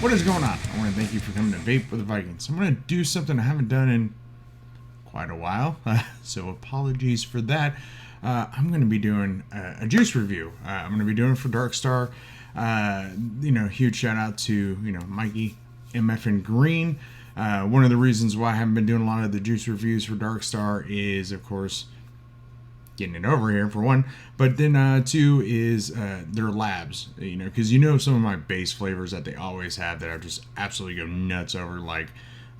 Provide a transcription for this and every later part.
What is going on? I want to thank you for coming to Vape with the Vikings. I'm going to do something I haven't done in quite a while, so apologies for that. I'm going to be doing a juice review. I'm going to be doing it for Darkstar. Huge shout out to Mikey, MF, and Green. One of the reasons why I haven't been doing a lot of the juice reviews for Darkstar is, of course, getting it over here for one, but then two is their labs, because some of my base flavors that they always have that I just absolutely go nuts over, like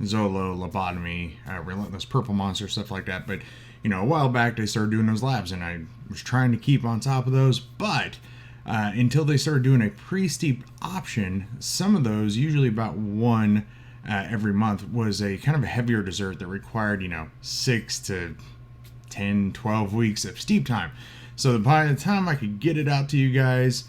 Zolo, Lobotomy, Relentless Purple Monster, stuff like that. But a while back they started doing those labs, and I was trying to keep on top of those, but until they started doing a pre-steeped option, some of those, usually about one every month, was a kind of a heavier dessert that required 6 to 10, 12 weeks of steep time. So by the time I could get it out to you guys,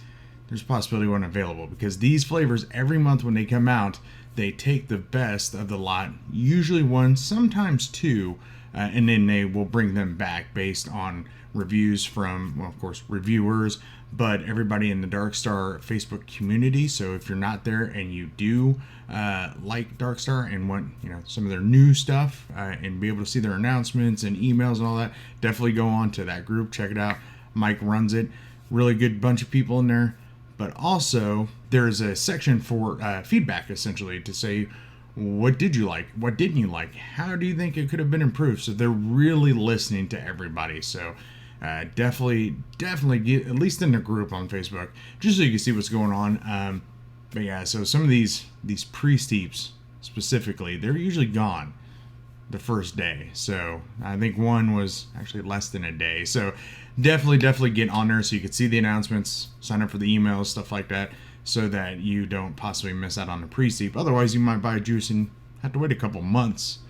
there's a possibility it wasn't available, because these flavors every month when they come out, they take the best of the lot, usually one, sometimes two, and then they will bring them back based on reviews from, well, of course, reviewers, but everybody in the Darkstar Facebook community. So if you're not there and you do like Darkstar and want some of their new stuff and be able to see their announcements and emails and all that, definitely go on to that group, check it out. Mike runs it. Really good bunch of people in there. But also there's a section for feedback, essentially, to say, what did you like? What didn't you like? How do you think it could have been improved? So they're really listening to everybody. So definitely get at least in the group on Facebook, just so you can see what's going on. But yeah, so some of these pre-steeps specifically, they're usually gone the first day. So I think one was actually less than a day. So definitely get on there so you can see the announcements, sign up for the emails, stuff like that, so that you don't possibly miss out on the pre-steep. Otherwise, you might buy a juice and have to wait a couple months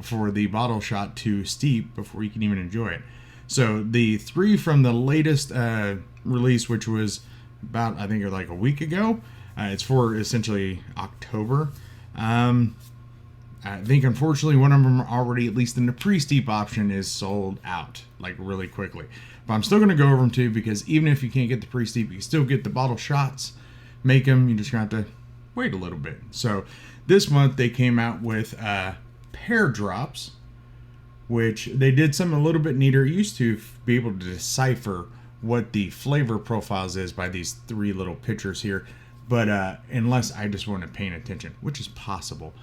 for the bottle shot to steep before you can even enjoy it. So the three from the latest release, which was about, I think, like a week ago, it's for essentially October. I think, unfortunately, one of them already, at least in the pre-steep option, is sold out, like, really quickly. But I'm still going to go over them, too, because even if you can't get the pre-steep, you can still get the bottle shots. Make them. You're just going to have to wait a little bit. So this month, they came out with pear drops, which they did something a little bit neater. It used to be able to decipher what the flavor profiles is by these three little pictures here. But unless I just wasn't paying attention, which is possible.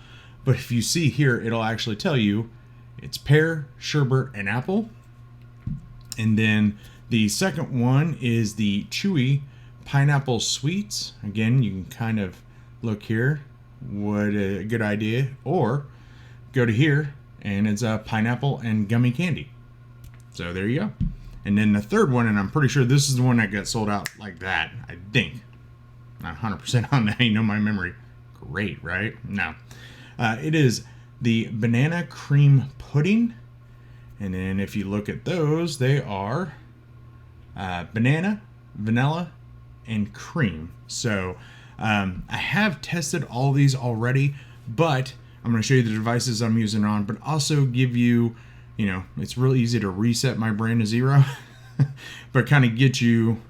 But if you see here, it'll actually tell you it's pear, sherbet, and apple. And then the second one is the chewy pineapple sweets. Again, you can kind of look here. What a good idea. Or go to here, and it's a pineapple and gummy candy. So there you go. And then the third one, and I'm pretty sure this is the one that got sold out like that, I think. Not 100% on that. My memory. Great, right? No. It is the banana cream pudding. And then if you look at those, they are banana, vanilla, and cream. So I have tested all these already, but I'm going to show you the devices I'm using on, but also give you, it's really easy to reset my brain to zero, but kind of get you,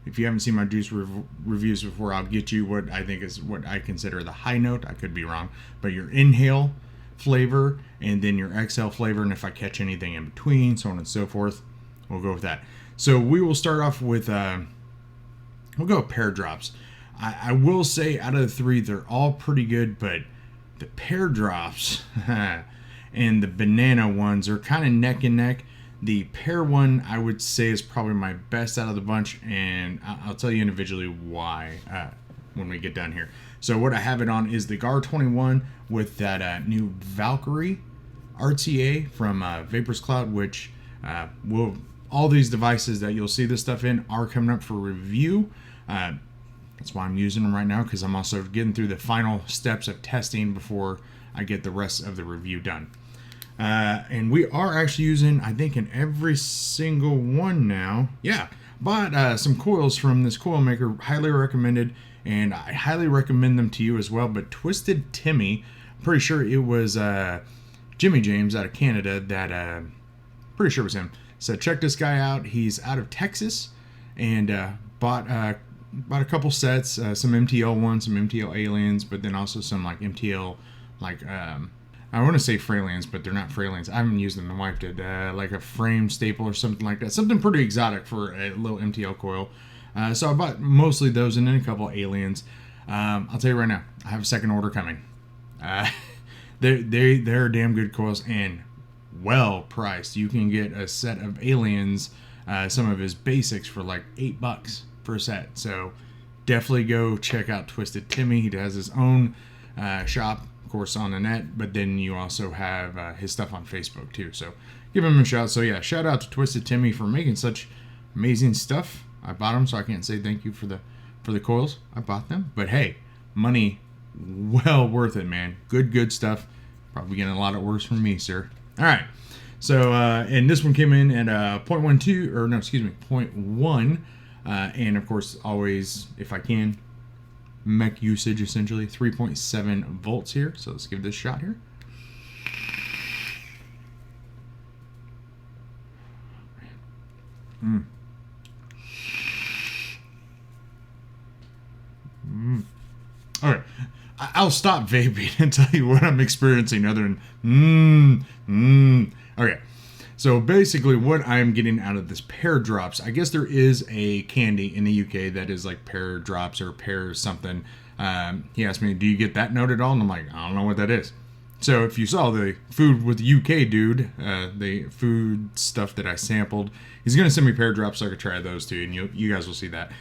if you haven't seen my juice reviews before, I'll get you what I think is what I consider the high note. I could be wrong, but your inhale flavor and then your exhale flavor, and if I catch anything in between, so on and so forth, we'll go with that. So we will start off with, we'll go with pear drops. I will say out of the three, they're all pretty good, but the pear drops and the banana ones are kind of neck and neck. The pear one, I would say, is probably my best out of the bunch, and I'll tell you individually why when we get done here. So what I have it on is the GAR21 with that new Valkyrie RTA from Vapers Cloud, which all these devices that you'll see this stuff in are coming up for review. That's why I'm using them right now, because I'm also getting through the final steps of testing before I get the rest of the review done. And we are actually using, I think, in every single one now. Yeah, bought some coils from this coil maker, highly recommended, and I highly recommend them to you as well. But Twisted Timmy, I'm pretty sure it was Jimmy James out of Canada that, pretty sure it was him, said check this guy out. He's out of Texas, and bought bought a couple sets, some MTL ones, some MTL aliens, but then also some like MTL, like I want to say Fralians, but they're not Fralians. I haven't used them. The wife did, like a frame staple or something like that. Something pretty exotic for a little MTL coil. So I bought mostly those and then a couple aliens. I'll tell you right now, I have a second order coming. They're damn good coils and well priced. You can get a set of aliens, some of his basics for like $8 for a set. So definitely go check out Twisted Timmy. He has his own shop, of course, on the net, but then you also have his stuff on Facebook too. So give him a shout. So yeah, shout out to Twisted Timmy for making such amazing stuff. I bought them, so I can't say thank you for the coils. I bought them, but hey, money well worth it, man. Good stuff. Probably getting a lot of orders from me, sir. All right. So, and this one came in at 0.12, or no, excuse me, 0.1. And of course, always, if I can, mech usage essentially, 3.7 volts here. So let's give this a shot here. Okay, I'll stop vaping and tell you what I'm experiencing other than Okay, so basically what I'm getting out of this pear drops, I guess there is a candy in the UK that is like pear drops or pear something. He asked me, do you get that note at all? And I'm like, I don't know what that is. So if you saw the food with the UK dude, the food stuff that I sampled, he's going to send me pear drops so I could try those too, and you guys will see that.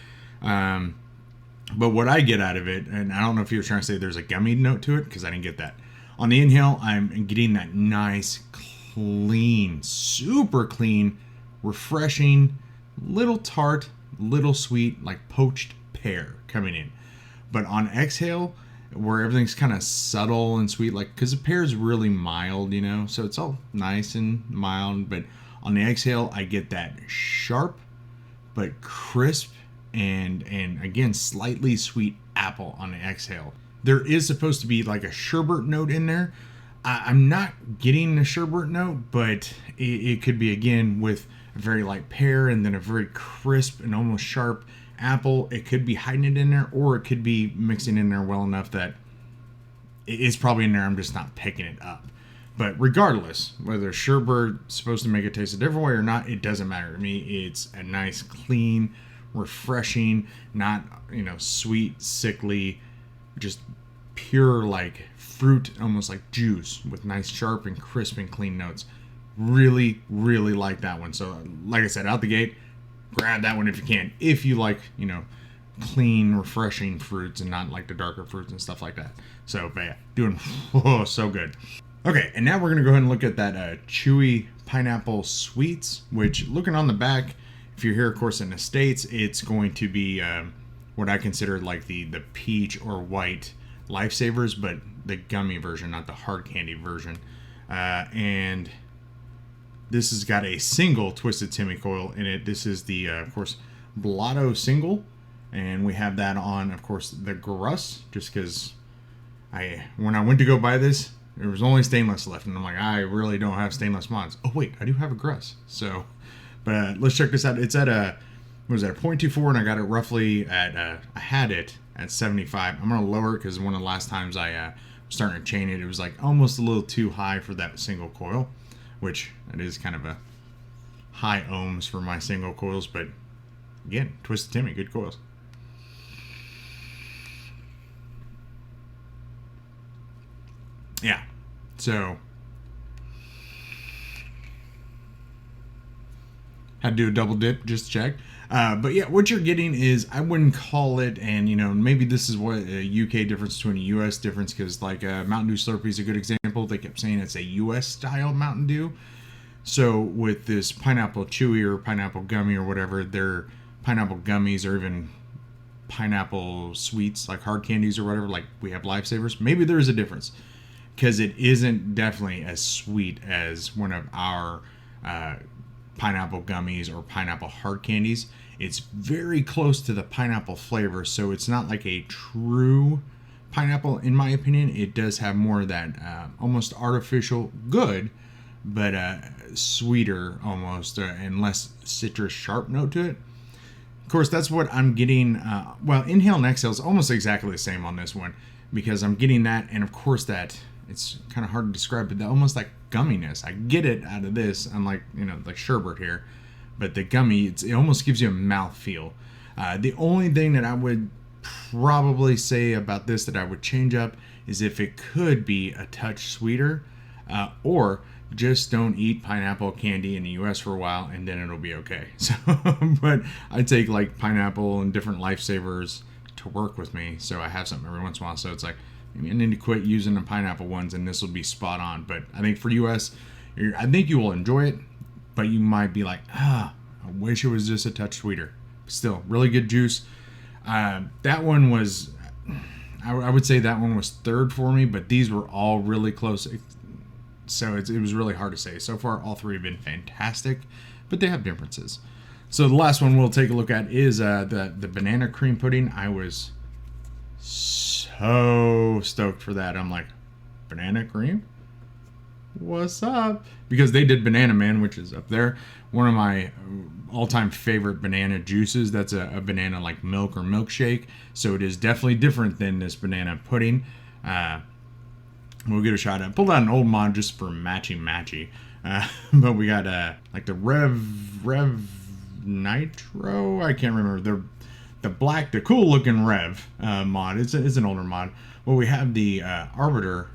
But what I get out of it, and I don't know if you were trying to say there's a gummy note to it, because I didn't get that. On the inhale, I'm getting that nice, clean, super clean, refreshing, little tart, little sweet, like poached pear coming in. But on exhale, where everything's kind of subtle and sweet, like, because the pear is really mild, you know, so it's all nice and mild. But on the exhale, I get that sharp, but crisp, and again, slightly sweet apple on the exhale. There is supposed to be like a sherbet note in there. I'm not getting the sherbet note, but it could be, again, with a very light pear and then a very crisp and almost sharp apple. It could be hiding it in there, or it could be mixing in there well enough that it's probably in there. I'm just not picking it up. But regardless, whether sherbet's supposed to make it taste a different way or not, it doesn't matter to me. It's a nice, clean, refreshing, not, sweet, sickly, just pure like fruit, almost like juice with nice sharp and crisp and clean notes. Really like that one. So like I said, out the gate, grab that one if you can, if you like clean, refreshing fruits and not like the darker fruits and stuff like that. So but yeah, doing so good. Okay, and now we're gonna go ahead and look at that chewy pineapple sweets, which, looking on the back, if you're here, of course, in the States, it's going to be what I consider like the peach or white Lifesavers, but the gummy version, not the hard candy version. And this has got a single Twisted Timmy coil in it. This is the, of course, Blotto single. And we have that on, of course, the Gruss, just because when I went to go buy this, there was only stainless left. And I'm like, I really don't have stainless mods. Oh, wait, I do have a Gruss. So... But let's check this out. It's at a 0.24, and I got it roughly at, I had it at 75. I'm going to lower it because one of the last times I was starting to chain it, it was like almost a little too high for that single coil, which it is kind of a high ohms for my single coils. But again, Twisted Timmy, good coils. Yeah, so... had to do a double dip just to check. But yeah, what you're getting is, I wouldn't call it, and maybe this is what a UK difference between a US difference, because like Mountain Dew Slurpee is a good example. They kept saying it's a US style Mountain Dew. So with this pineapple chewy or pineapple gummy or whatever, they're pineapple gummies or even pineapple sweets, like hard candies or whatever, like we have Lifesavers. Maybe there is a difference, because it isn't definitely as sweet as one of our pineapple gummies or pineapple hard candies. It's very close to the pineapple flavor, so it's not like a true pineapple, in my opinion. It does have more of that almost artificial good, but sweeter almost, and less citrus sharp note to it. course, that's what I'm getting. Well, inhale and exhale is almost exactly the same on this one, because I'm getting that, and of course that, it's kind of hard to describe, but almost like gumminess. I get it out of this, unlike, like sherbet here, but the gummy, it almost gives you a mouth feel. The only thing that I would probably say about this that I would change up is if it could be a touch sweeter, or just don't eat pineapple candy in the US for a while and then it'll be okay. So, but I take like pineapple and different lifesavers to work with me, so I have something every once in a while. So it's like, maybe I need to quit using the pineapple ones and this will be spot on. But I think for US, I think you will enjoy it, but you might be like, I wish it was just a touch sweeter. Still, really good juice. That one was, I would say that one was third for me, but these were all really close. So it was really hard to say. So far, all three have been fantastic, but they have differences. So the last one we'll take a look at is the banana cream pudding. I was so stoked for that. I'm like, banana cream? What's up? Because they did Banana Man, which is up there. One of my all-time favorite banana juices. That's a banana like milk or milkshake. So it is definitely different than this banana pudding. We'll get a shot at. Pulled out an old mod just for matchy. But we got like the Rev Nitro. I can't remember the cool looking Rev mod. It's an older mod. Well, we have the Arbiter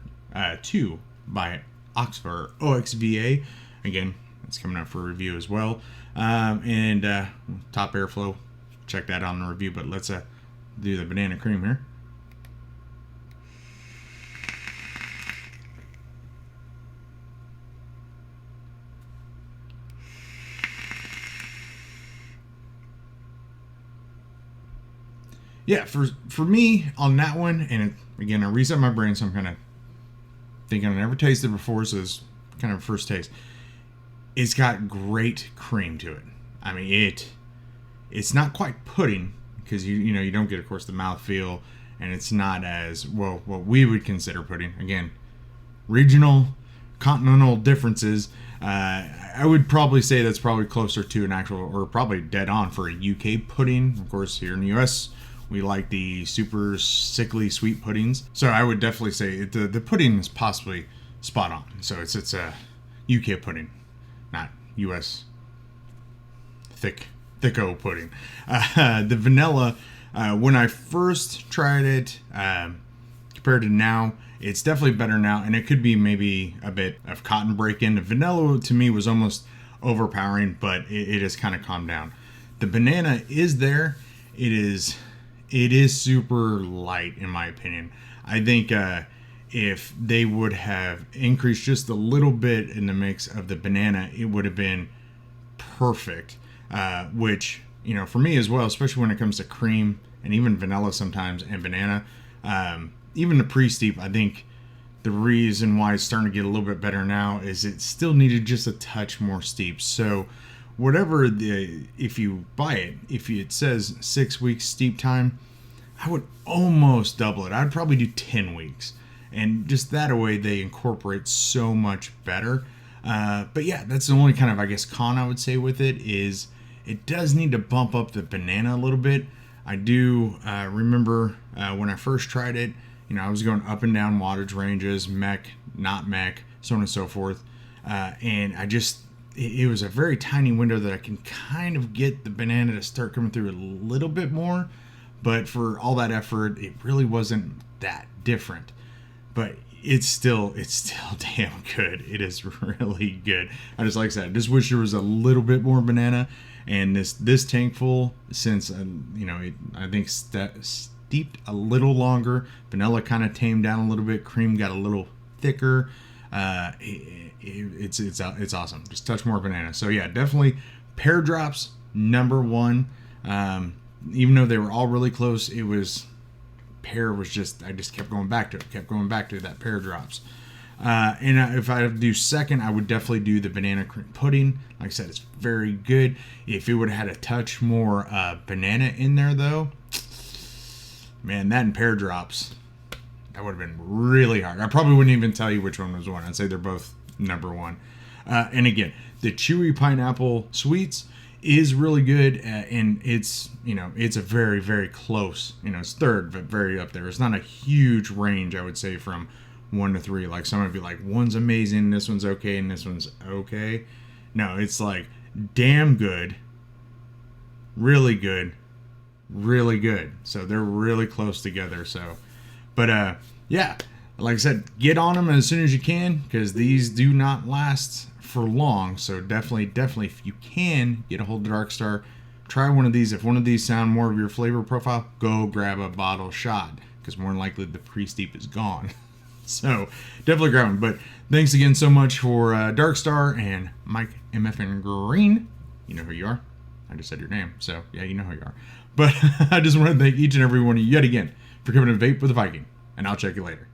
2 by OXVA. Again, it's coming out for review as well. And top airflow. Check that out in the review. But let's do the banana cream here. Yeah, for me on that one, and again, I reset my brain, so I'm kind of thinking I never tasted it before, so it's kind of a first taste. It's got great cream to it. I mean, it's not quite pudding, because you don't get, of course, the mouthfeel, and it's not as, well, what we would consider pudding. Again, regional, continental differences. I would probably say that's probably closer to an actual, or probably dead on for a UK pudding. Of course, here in the US, we like the super sickly sweet puddings. So I would definitely say the pudding is possibly spot on. So it's a UK pudding, not US thicko pudding. The vanilla, when I first tried it, compared to now, it's definitely better now, and it could be maybe a bit of cotton break-in. The vanilla to me was almost overpowering, but it has kind of calmed down. The banana is there. It is super light in my opinion. I think if they would have increased just a little bit in the mix of the banana, it would have been perfect. Which, for me as well, especially when it comes to cream and even vanilla sometimes and banana, even the pre-steep, I think the reason why it's starting to get a little bit better now is it still needed just a touch more steep. So whatever if you buy it, if it says 6 weeks steep time, I would almost double it. I'd probably do 10 weeks. And just that way they incorporate so much better. But yeah, that's the only kind of, I guess, con I would say with it is it does need to bump up the banana a little bit. I do remember when I first tried it, I was going up and down wattage ranges, mech, not mech, so on and so forth. And it was a very tiny window that I can kind of get the banana to start coming through a little bit more. But for all that effort, it really wasn't that different. But it's still damn good. It is really good. Like I said, I just wish there was a little bit more banana. And this tank full, since I think steeped a little longer, vanilla kind of tamed down a little bit, cream got a little thicker. It's awesome. Just touch more banana. So yeah, definitely pear drops number one. Even though they were all really close, pear was just, I just kept going back to that pear drops. And if I have to do second, I would definitely do the banana cream pudding. Like I said, it's very good. If it would have had a touch more banana in there though, man, that and pear drops, that would have been really hard. I probably wouldn't even tell you which one was one. I'd say they're both number one. And again, the chewy pineapple sweets, is really good, and it's, it's a very, very close, it's third, but very up there. It's not a huge range, I would say, from 1 to 3. Like some would be like, one's amazing, this one's okay, and this one's okay. No, it's like damn good, really good, really good. So they're really close together. So, but yeah, like I said, get on them as soon as you can, because these do not last for long. So definitely, if you can get a hold of Darkstar, try one of these. If one of these sound more of your flavor profile, go grab a bottle shot, because more than likely the pre-steep is gone. So definitely grab them. But thanks again so much for Darkstar and Mike MFN Green. You know who you are. I just said your name, so yeah, you know who you are. But I just want to thank each and every one of you yet again for coming to Vape with the Viking, and I'll check you later.